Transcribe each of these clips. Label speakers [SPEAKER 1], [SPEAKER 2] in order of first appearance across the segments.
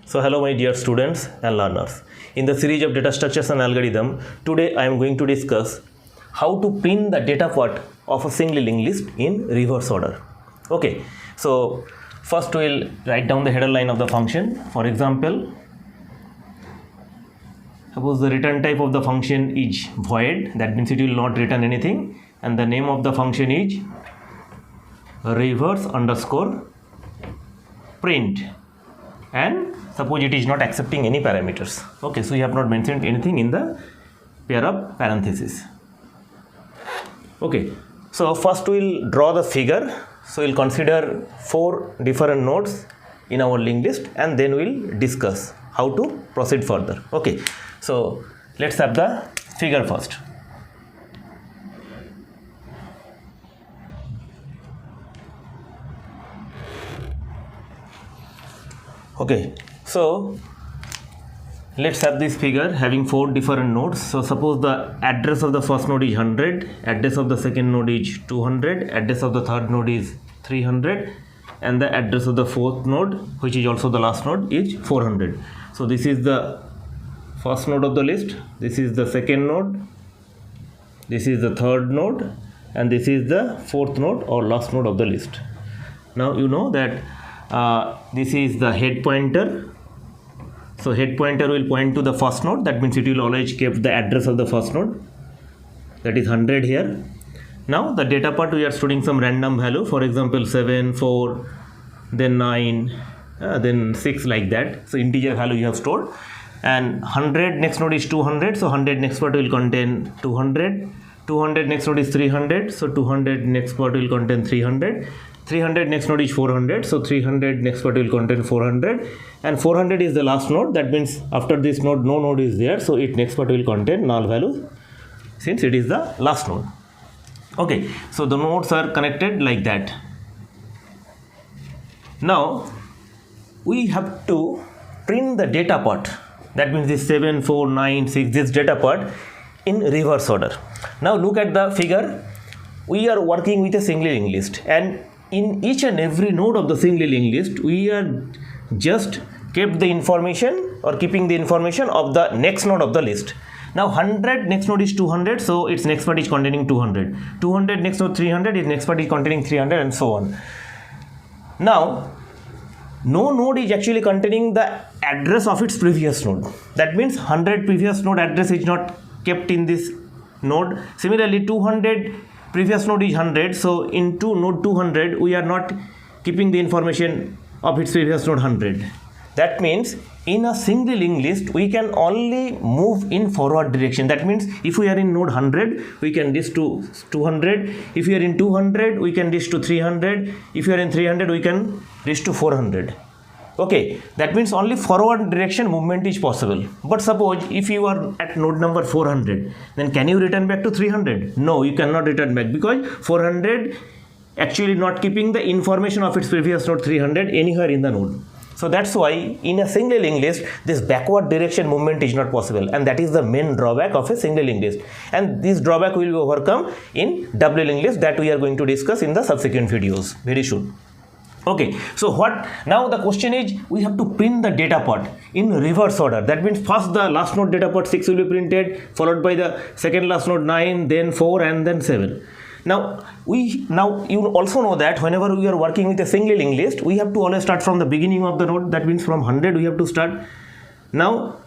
[SPEAKER 1] So hello my dear students and learners. In the series of data structures and algorithm, today I am going to discuss how to print the data part of a single linked list in reverse order. Okay, so first we will write down the header line of the function. For example, suppose the return type of the function is void, that means it will not return anything, and the name of the function is reverse underscore print, and suppose it is not accepting any parameters. Okay, so you have not mentioned anything in the pair of parentheses. Okay, so first we will draw the figure. So we will consider 4 different nodes in our linked list, and then we will discuss how to proceed further. Okay, so let's have the figure first. Okay, so let's have this figure having 4 different nodes. So suppose the address of the first node is 100, address of the second node is 200, address of the third node is 300, and the address of the fourth node, which is also the last node, is 400. So this is the first node of the list, this is the second node, this is the third node, and this is the fourth node or last node of the list. Now you know that this is the head pointer. So head pointer will point to the first node, that means it will always keep the address of the first node, that is 100 here. Now the data part, we are storing some random value, for example 7, 4, then 9, then 6, like that. So integer value you have stored, and 100 next node is 200, so 100 next part will contain 200, 200 next node is 300, so 200 next part will contain 300, 300 next node is 400, so 300 next part will contain 400, and 400 is the last node, that means after this node no node is there, so it next part will contain null value since it is the last node. Okay, so the nodes are connected like that. Now we have to print the data part, that means this 7, 4, 9, 6, this data part in reverse order. Now look at the figure. We are working with a single linked list, and in each and every node of the single linked list, we are just kept the information or keeping the information of the next node of the list. Now 100 next node is 200, so its next part is containing 200. 200 next node 300, its next part is containing 300, and so on. Now no node is actually containing the address of its previous node. That means 100 previous node address is not kept in this node. Similarly 200 previous node is 100, so into node 200 we are not keeping the information of its previous node 100. That means in a single linked list we can only move in forward direction. That means if we are in node 100 we can reach to 200, if we are in 200 we can reach to 300, if we are in 300 we can reach to 400. Okay, that means only forward direction movement is possible. But suppose if you are at node number 400, then can you return back to 300? No, you cannot return back, because 400 actually not keeping the information of its previous node 300 anywhere in the node. So that's why in a single linked list this backward direction movement is not possible, and that is the main drawback of a single linked list, and this drawback will be overcome in double linked list that we are going to discuss in the subsequent videos very soon. Okay, so what now the question is, we have to print the data part in reverse order. That means first the last node data part 6 will be printed, followed by the second last node 9, then 4, and then 7. Now you also know that whenever we are working with a single linked list, we have to always start from the beginning of the node. That means from 100 we have to start. Now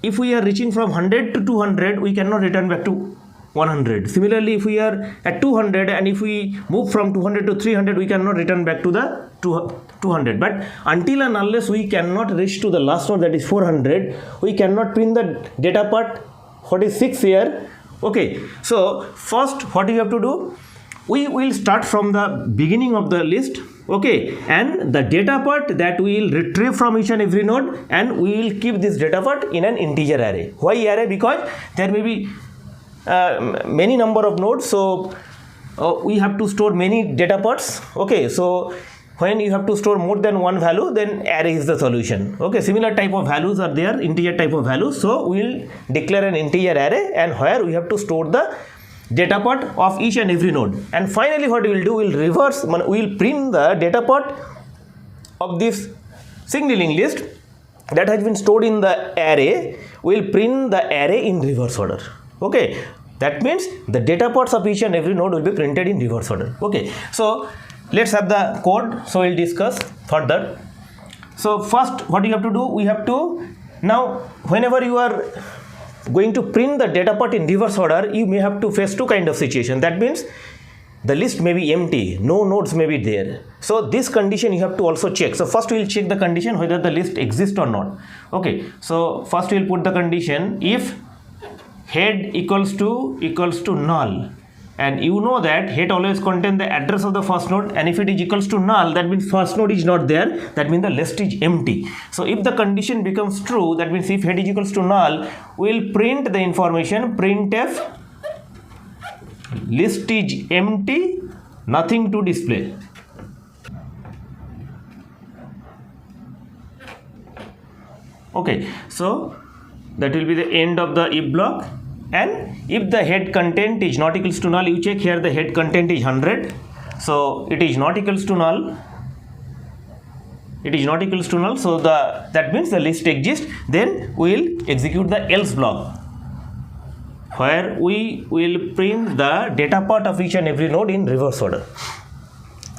[SPEAKER 1] if we are reaching from 100 to 200, we cannot return back to 100. Similarly, if we are at 200 and if we move from 200 to 300, we cannot return back to the 200. But until and unless we cannot reach to the last node, that is 400, we cannot print the data part what is 6 here. Okay, so first what you have to do, we will start from the beginning of the list. Okay, and the data part that we will retrieve from each and every node, and we will keep this data part in an integer array. Why array? Because there may be many number of nodes, so we have to store many data parts. Okay, so when you have to store more than one value, then array is the solution. Okay, similar type of values are there, integer type of values, so we will declare an integer array, and where we have to store the data part of each and every node. And finally what we will do, we will print the data part of this single linked list that has been stored in the array, we will print the array in reverse order. Okay, that means the data parts of each and every node will be printed in reverse order. Okay, so let's have the code. So we'll discuss further. So first, what you have to do, we have to, now whenever you are going to print the data part in reverse order, you may have to face two kind of situation. That means the list may be empty, no nodes may be there. So this condition you have to also check. So first we will check the condition whether the list exists or not. Okay, so first we will put the condition if head equals to null, and you know that head always contain the address of the first node, and if it is equals to null, that means first node is not there, that means the list is empty. So if the condition becomes true, that means if head is equals to null, we will print the information printf list is empty, nothing to display. Okay, so that will be the end of the if block. And if the head content is not equals to null, you check here the head content is 100, so it is not equals to null, it is not equals to null, so that means the list exists. Then we will execute the else block, where we will print the data part of each and every node in reverse order.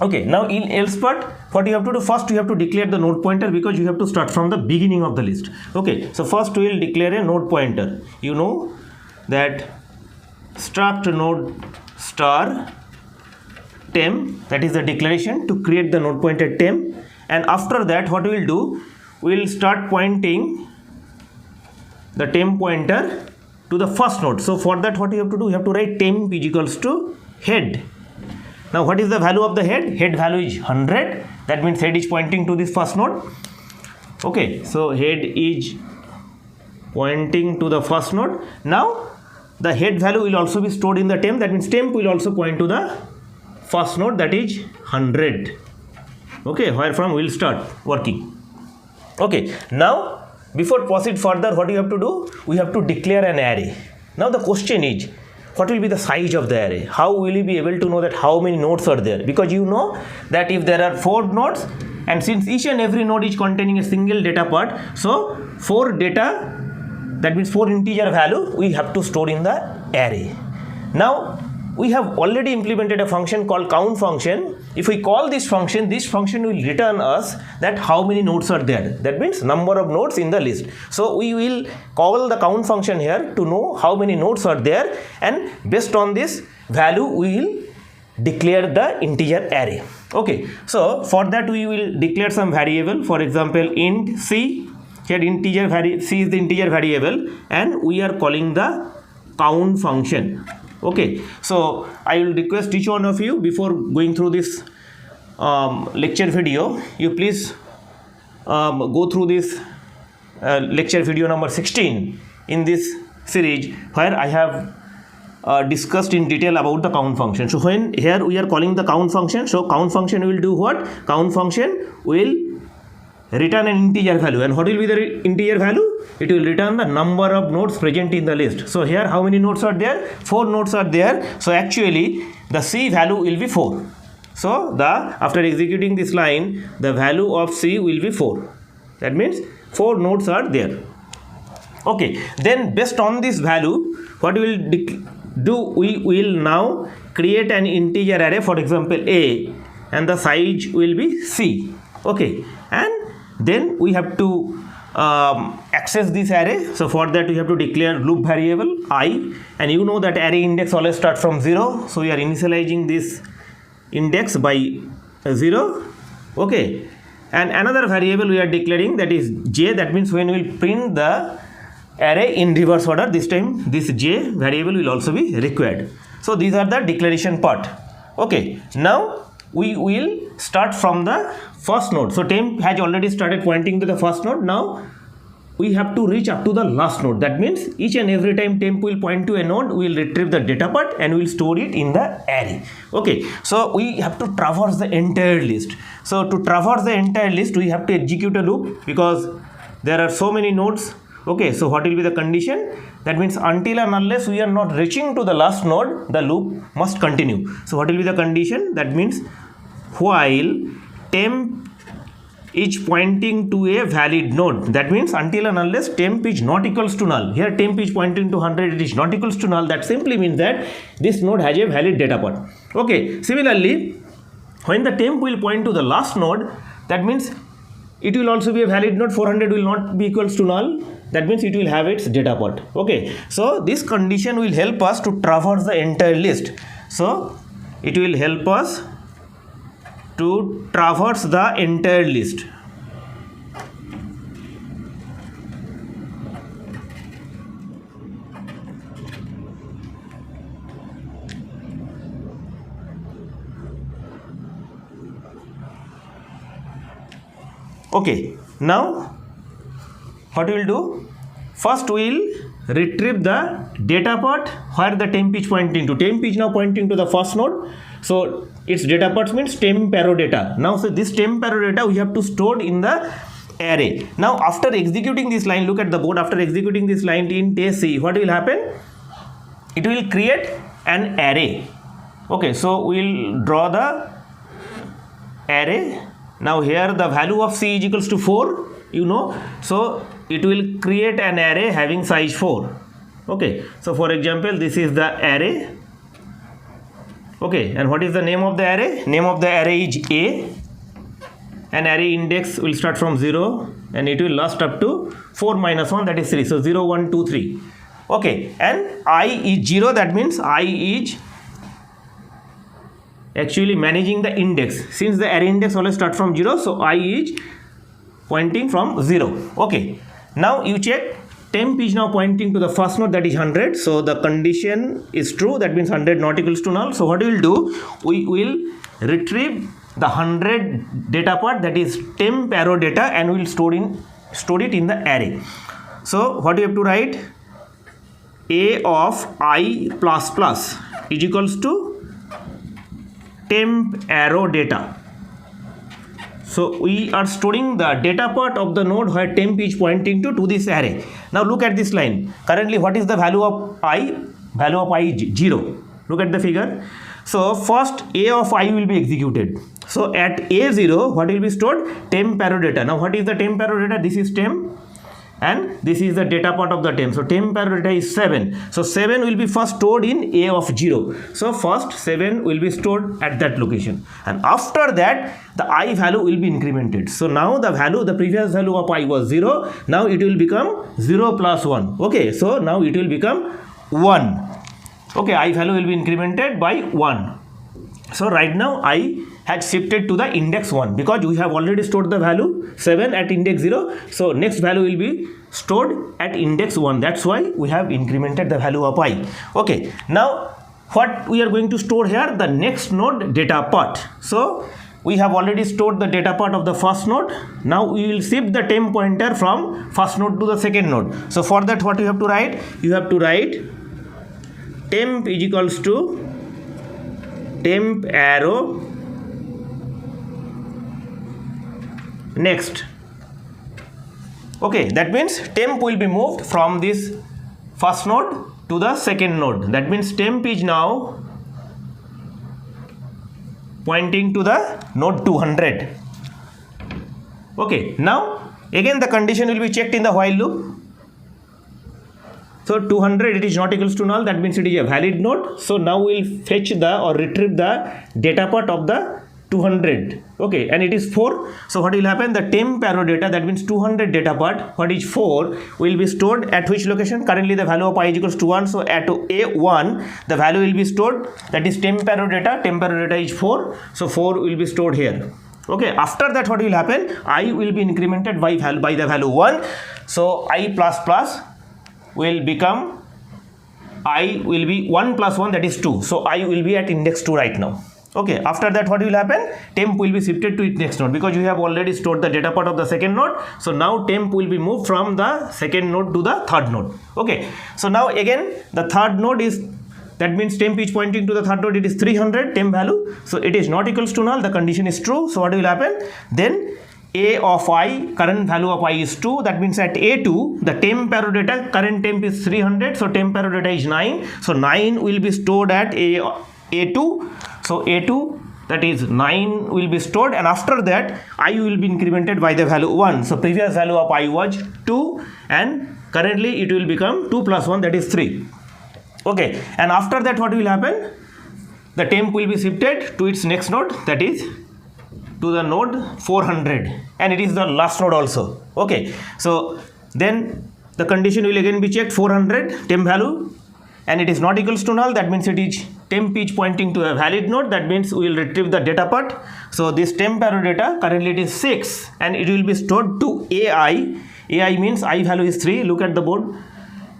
[SPEAKER 1] Okay, now in else part, what you have to do, first you have to declare the node pointer, because you have to start from the beginning of the list. Okay, so first we will declare a node pointer. You know that struct node star temp, that is the declaration to create the node pointer temp. And after that, what we will do, we will start pointing the temp pointer to the first node. So for that, what you have to do, you have to write temp is equals to head. Now what is the value of the head? Head value is 100, that means head is pointing to this first node. Okay, so head is pointing to the first node. Now the head value will also be stored in the temp, that means temp will also point to the first node, that is 100. Okay, where from we will start working. Okay, now before proceed further, what you have to do, we have to declare an array. Now the question is, what will be the size of the array? How will you be able to know that how many nodes are there? Because you know that if there are 4 nodes, and since each and every node is containing a single data part, so 4 data, that means 4 integer value we have to store in the array. Now we have already implemented a function called count function. If we call this function will return us that how many nodes are there, that means number of nodes in the list. So we will call the count function here to know how many nodes are there, and based on this value we will declare the integer array. Okay, so for that we will declare some variable, for example int c. Here c is the integer variable, and we are calling the count function. Okay, so I will request each one of you, before going through this lecture video, you please go through this lecture video number 16 in this series, where I have discussed in detail about the count function. So when here we are calling the count function, so count function will do what? Count function will return an integer value, and what will be the integer value? It will return the number of nodes present in the list. So here how many nodes are there? 4 nodes are there. So actually the c value will be 4. So after executing this line, the value of c will be 4. That means 4 nodes are there. Okay, then based on this value, what we will do, we will now create an integer array, for example a, and the size will be c. Okay, and then we have to access this array. So for that we have to declare loop variable I, and you know that array index always start from 0, so we are initializing this index by 0. Okay, and another variable we are declaring, that is j, that means when we will print the array in reverse order, this time this j variable will also be required. So these are the declaration part. Okay, now we will start from the first node. So temp has already started pointing to the first node. Now we have to reach up to the last node. That means each and every time temp will point to a node, we will retrieve the data part and we will store it in the array. Okay, so we have to traverse the entire list. So to traverse the entire list, we have to execute a loop, because there are so many nodes. Okay, so what will be the condition? That means until and unless we are not reaching to the last node, the loop must continue. So what will be the condition? That means while temp is pointing to a valid node. That means until and unless temp is not equals to null. Here temp is pointing to 100, it is not equals to null. That simply means that this node has a valid data point. Okay, similarly, when the temp will point to the last node, that means it will also be a valid node. 400 will not be equals to null. That means it will have its data point. Okay, so this condition will help us to traverse the entire list. So it will help us to traverse the entire list. Okay, now what we will do? First we will retrieve the data part where the temp is pointing to. Temp is now pointing to the first node. So its data part means temp arrow data. Now so this temp arrow data we have to store in the array. Now after executing this line, look at the board, after executing this line in test C, what will happen? It will create an array. Okay, so we will draw the array. Now here the value of C is equals to 4, you know, so it will create an array having size 4. Okay, so for example, this is the array. Okay, and what is the name of the array? Name of the array is A. An array index will start from 0 and it will last up to 4 minus 1, that is 3. So 0, 1, 2, 3. Okay, and I is 0, that means I is actually managing the index. Since the array index always start from 0, so I is pointing from 0. Okay, now you check, temp is now pointing to the first node, that is 100. So the condition is true, that means 100 not equals to null. So what we will do, we will retrieve the 100 data part, that is temp arrow data, and we will store it in the array. So what we have to write? A of I plus plus is equals to temp arrow data. So we are storing the data part of the node where temp is pointing to this array. Now look at this line. Currently what is the value of I? Value of I is 0. Look at the figure. So first A of I will be executed. So at A0 what will be stored? Temp arrow data. Now what is the temp arrow data? This is temp and this is the data part of the temp. So temp arrow data is 7. So 7 will be first stored in A of 0. So first 7 will be stored at that location, and after that the I value will be incremented. So now the value, the previous value of I was 0, now it will become 0 plus 1. Okay, so now it will become 1. Okay, I value will be incremented by 1. So right now I had shifted to the index 1 because we have already stored the value 7 at index 0. So next value will be stored at index 1. That's why we have incremented the value of I. Okay, now what we are going to store here? The next node data part. So we have already stored the data part of the first node. Now we will shift the temp pointer from first node to the second node. So for that what you have to write? You have to write temp is equals to temp arrow next. Okay, that means temp will be moved from this first node to the second node. That means temp is now pointing to the node 200. Okay, now again the condition will be checked in the while loop. So 200 it is not equals to null, that means it is a valid node. So now we will fetch the or retrieve the data part of the 200. Okay, and it is 4. So what will happen? The temp arrow data, that means 200 data part, what is 4, will be stored at which location? Currently the value of I is equals to 1. So at A1 the value will be stored, that is temp arrow data. Temp arrow data is 4. So 4 will be stored here. Okay, after that what will happen? I will be incremented by the value 1. So I plus plus will become, I will be 1 plus 1, that is 2. So I will be at index 2 right now. Okay, after that what will happen? Temp will be shifted to its next node because you have already stored the data part of the second node. So now temp will be moved from the second node to the third node. Okay, so now again the third node is, that means temp is pointing to the third node, it is 300 temp value. So it is not equals to null, the condition is true. So what will happen? Then A of I, current value of I is 2, that means at A2 the temp arrow data, current temp is 300, so temp arrow data is 9. So 9 will be stored at A2. So A2 that is 9 will be stored, and after that I will be incremented by the value 1. So previous value of I was 2 and currently it will become 2 plus 1, that is 3. Okay, and after that what will happen? The temp will be shifted to its next node, that is to the node 400, and it is the last node also. Okay, so then the condition will again be checked, 400 temp value, and it is not equals to null, that means it is temp is pointing to a valid node, that means we will retrieve the data part. So this temp arrow data currently it is 6 and it will be stored to AI. AI means I value is 3, look at the board,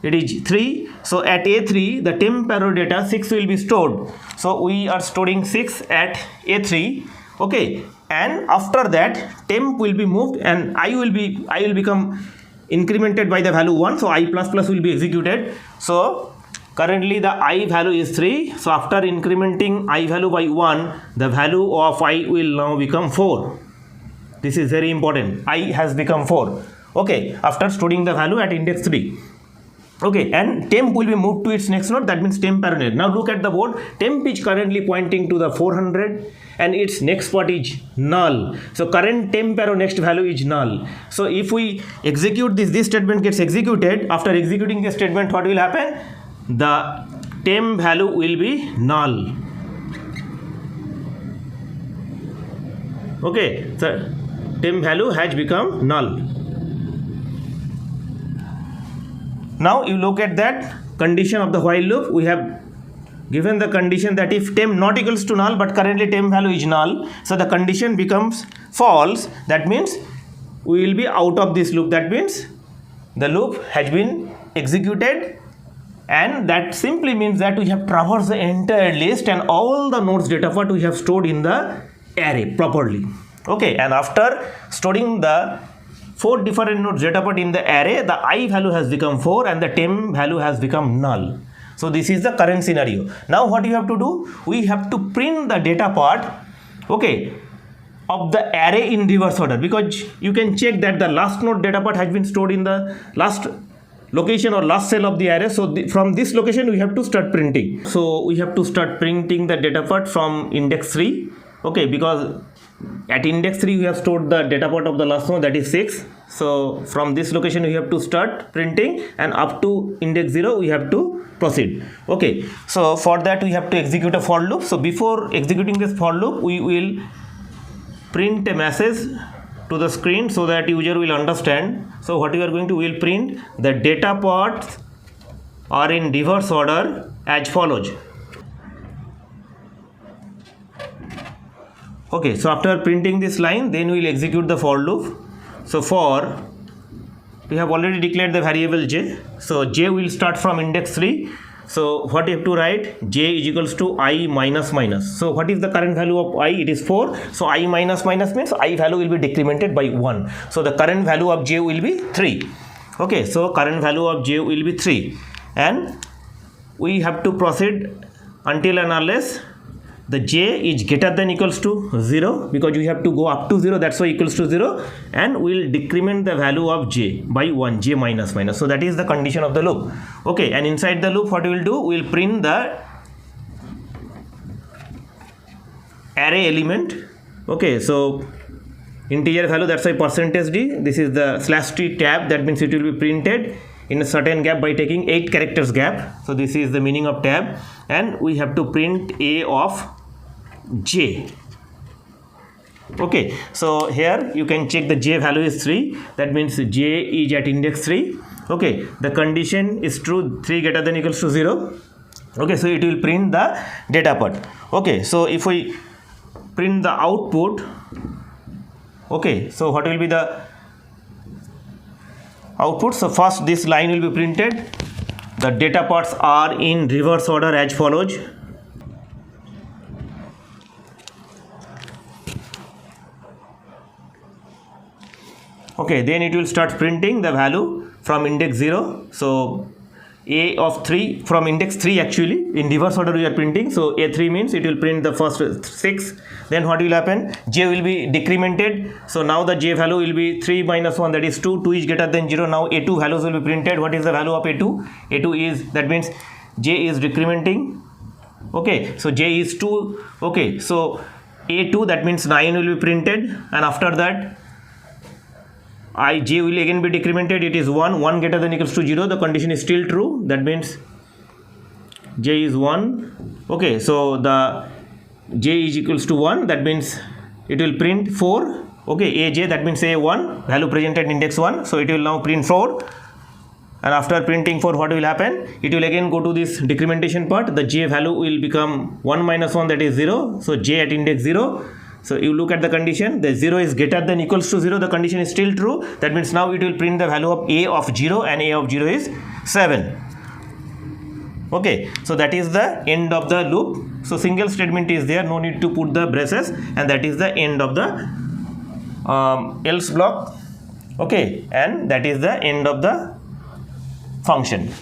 [SPEAKER 1] it is 3. So at A3 the temp arrow data 6 will be stored. So we are storing 6 at A3. Okay, and after that temp will be moved and I will become incremented by the value 1. So I plus plus will be executed. So currently the I value is 3. So after incrementing I value by 1, the value of I will now become 4. This is very important. I has become 4. Okay, after storing the value at index 3. Okay, and temp will be moved to its next node, that means temp arrow data. Now look at the board, temp is currently pointing to the 400 and its next part is null. So current temp arrow next value is null. So if we execute this statement gets executed. After executing this statement, what will happen? The temp value will be null. Okay, so temp value has become null. Now you look at that condition of the while loop. We have given the condition that if temp not equals to null, but currently temp value is null, so the condition becomes false. That means we will be out of this loop. That means the loop has been executed, and that simply means that we have traversed the entire list and all the nodes data part we have stored in the array properly. Okay, and after storing the 4 different nodes data part in the array, the I value has become 4 and the temp value has become null. So this is the current scenario. Now what you have to do? We have to print the data part, okay, of the array in reverse order, because you can check that the last node data part has been stored in the last location or last cell of the array. So from this location we have to start printing. So we have to start printing the data part from index 3. Okay, because at index 3 we have stored the data part of the last node, that is 6. So from this location we have to start printing, and up to index 0 we have to proceed. Okay, so for that we have to execute a for loop. So before executing this for loop, we will print a message to the screen so that user will understand. So what we are going to, we will print the data parts are in reverse order as follows. Okay, so after printing this line, then we will execute the for loop. So for, we have already declared the variable j. So j will start from index 3. So what you have to write? J is equals to I minus minus. So what is the current value of I? It is 4. So I minus minus means I value will be decremented by 1. So the current value of j will be 3. Okay, so current value of j will be 3. And we have to proceed until and unless the j is greater than equals to 0, because we have to go up to 0, that's why equals to 0, and we will decrement the value of j by 1, j minus minus. So that is the condition of the loop. Okay, and inside the loop what we will do, we will print the array element. Okay, so integer value, that's why percentage d, this is the /t tab, that means it will be printed in a certain gap by taking 8 characters gap. So this is the meaning of tab, and we have to print a of j. Okay, so here you can check the j value is 3, that means j is at index 3. Okay, the condition is true, 3 greater than equals to 0. Okay, so it will print the data part. Okay, so if we print the output, okay, so what will be the output? So first this line will be printed, the data parts are in reverse order as follows. Okay, then it will start printing the value from index 0. So a of 3 from index 3, actually in reverse order we are printing. So a3 means it will print the first 6. Then what will happen? J will be decremented. So now the j value will be 3 minus 1, that is 2. 2 is greater than 0. Now a2 values will be printed. What is the value of a2? A2 is, that means j is decrementing. Okay, so j is 2. Okay, so A2, that means 9 will be printed, and after that ij will again be decremented. It is 1 greater than equals to 0. The condition is still true. That means j is 1. Okay, so the j is equals to 1. That means it will print 4. Okay, aj, that means a1, value presented index 1. So it will now print 4. And after printing 4, what will happen? It will again go to this decrementation part. The j value will become 1 minus 1, that is 0. So j at index 0. So you look at the condition, the 0 is greater than equals to 0. The condition is still true. That means now it will print the value of a of 0, and a of 0 is 7. Okay, so that is the end of the loop. So single statement is there, no need to put the braces, and that is the end of the else block. Okay, and that is the end of the function.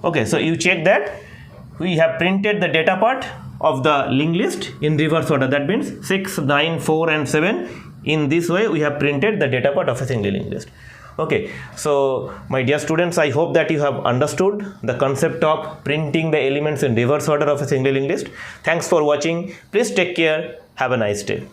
[SPEAKER 1] Okay, so you check that we have printed the data part of the linked list in reverse order. That means 6, 9, 4 and 7. In this way we have printed the data part of a single linked list. Okay, so my dear students, I hope that you have understood the concept of printing the elements in reverse order of a single linked list. Thanks for watching. Please take care. Have a nice day.